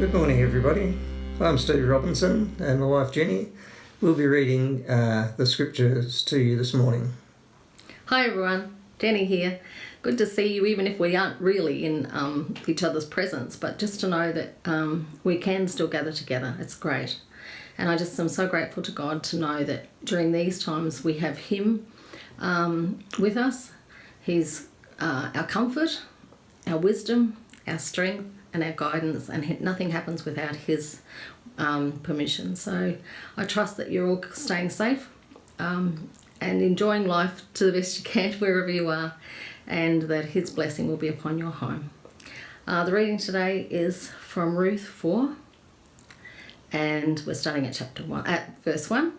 Good morning, everybody. I'm Steve Robinson, and my wife Jenny will be reading the scriptures to you this morning. Hi everyone, Jenny here. Good to see you, even if we aren't really in each other's presence, but just to know that we can still gather together. It's great. And I just am so grateful to God to know that during these times we have Him with us. He's our comfort, our wisdom, our strength, and our guidance, and nothing happens without His permission. So I trust that you're all staying safe and enjoying life to the best you can wherever you are, and that His blessing will be upon your home. The reading today is from Ruth 4, and we're starting at verse 1.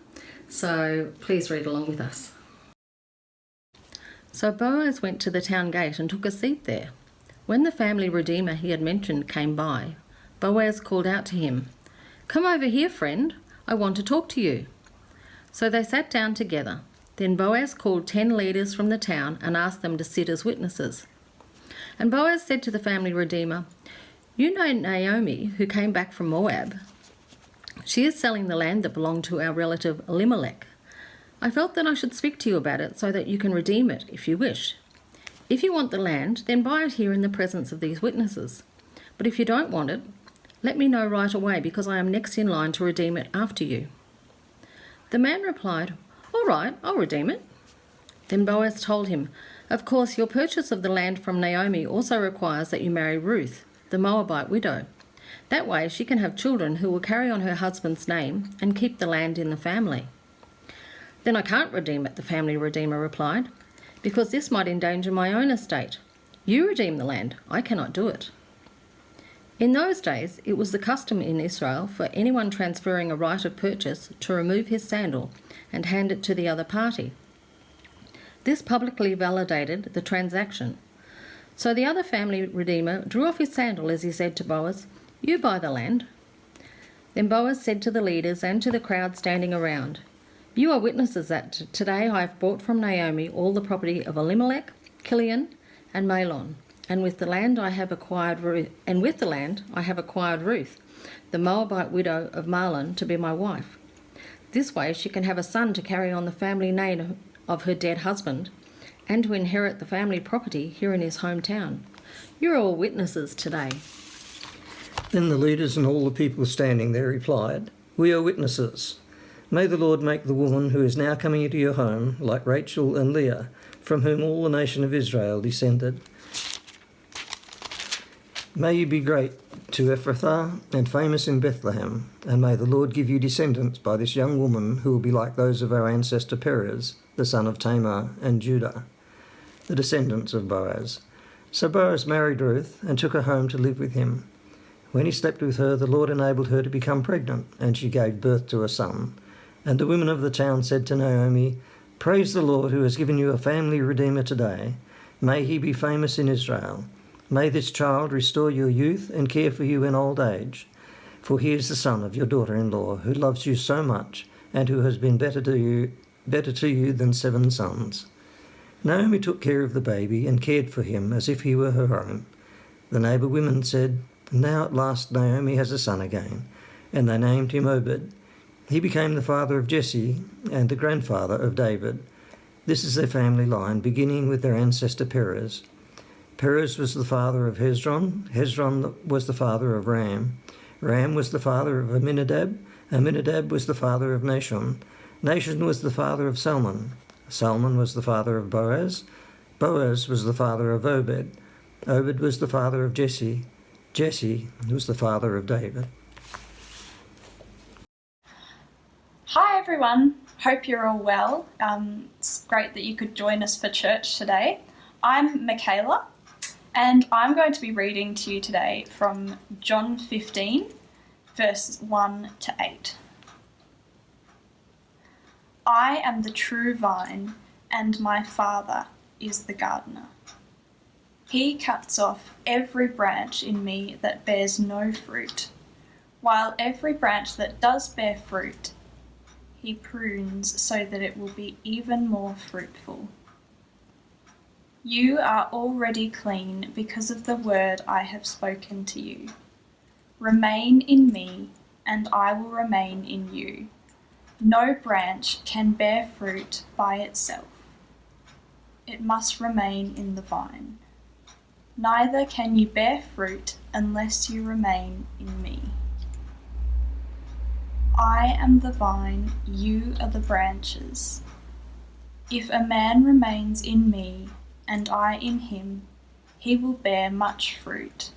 So please read along with us. So Boaz went to the town gate and took a seat there. When the family redeemer he had mentioned came by, Boaz called out to him, "Come over here, friend. I want to talk to you." So they sat down together. Then Boaz called 10 leaders from the town and asked them to sit as witnesses. And Boaz said to the family redeemer, "You know Naomi, who came back from Moab. She is selling the land that belonged to our relative Elimelech. I felt that I should speak to you about it so that you can redeem it if you wish. If you want the land, then buy it here in the presence of these witnesses. But if you don't want it, let me know right away, because I am next in line to redeem it after you." The man replied, "All right, I'll redeem it." Then Boaz told him, "Of course, your purchase of the land from Naomi also requires that you marry Ruth, the Moabite widow. That way she can have children who will carry on her husband's name and keep the land in the family." "Then I can't redeem it," the family redeemer replied, "because this might endanger my own estate. You redeem the land, I cannot do it." In those days, it was the custom in Israel for anyone transferring a right of purchase to remove his sandal and hand it to the other party. This publicly validated the transaction. So the other family redeemer drew off his sandal as he said to Boaz, "You buy the land." Then Boaz said to the leaders and to the crowd standing around, "You are witnesses that today I have bought from Naomi all the property of Elimelech, Kilion, and Mahlon, and with the land I have acquired Ruth, the Moabite widow of Mahlon, to be my wife. This way she can have a son to carry on the family name of her dead husband, and to inherit the family property here in his hometown. You're all witnesses today." Then the leaders and all the people standing there replied, "We are witnesses. May the Lord make the woman who is now coming into your home like Rachel and Leah, from whom all the nation of Israel descended. May you be great to Ephrathah and famous in Bethlehem, and may the Lord give you descendants by this young woman who will be like those of our ancestor Perez, the son of Tamar, and Judah, the descendants of Boaz." So Boaz married Ruth and took her home to live with him. When he slept with her, the Lord enabled her to become pregnant, and she gave birth to a son. And the women of the town said to Naomi, "Praise the Lord who has given you a family redeemer today. May he be famous in Israel. May this child restore your youth and care for you in old age. For he is the son of your daughter-in-law, who loves you so much, and who has been better to you than 7 sons." Naomi took care of the baby and cared for him as if he were her own. The neighbour women said, "Now at last Naomi has a son again," and they named him Obed. He became the father of Jesse and the grandfather of David. This is their family line, beginning with their ancestor Perez. Perez was the father of Hezron. Hezron was the father of Ram. Ram was the father of Amminadab. Amminadab was the father of Nahshon. Nahshon was the father of Salmon. Salmon was the father of Boaz. Boaz was the father of Obed. Obed was the father of Jesse. Jesse was the father of David. Hi everyone, hope you're all well. It's great that you could join us for church today. I'm Miceala, and I'm going to be reading to you today from John 15, verses 1 to 8. "I am the true vine, and my Father is the gardener. He cuts off every branch in me that bears no fruit, while every branch that does bear fruit, He prunes so that it will be even more fruitful. You are already clean because of the word I have spoken to you. Remain in me, and I will remain in you. No branch can bear fruit by itself. It must remain in the vine. Neither can you bear fruit unless you remain in me. I am the vine, you are the branches. If a man remains in me, and I in him, he will bear much fruit.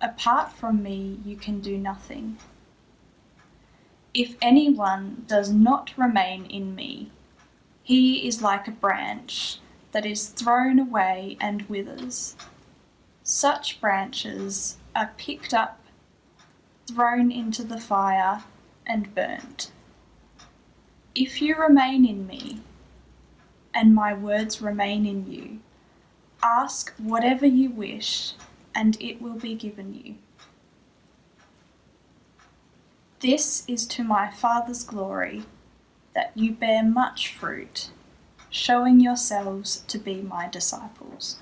Apart from me, you can do nothing. If anyone does not remain in me, he is like a branch that is thrown away and withers. Such branches are picked up, thrown into the fire, and burnt. If you remain in me, and my words remain in you, ask whatever you wish, and it will be given you. This is to my Father's glory, that you bear much fruit, showing yourselves to be my disciples.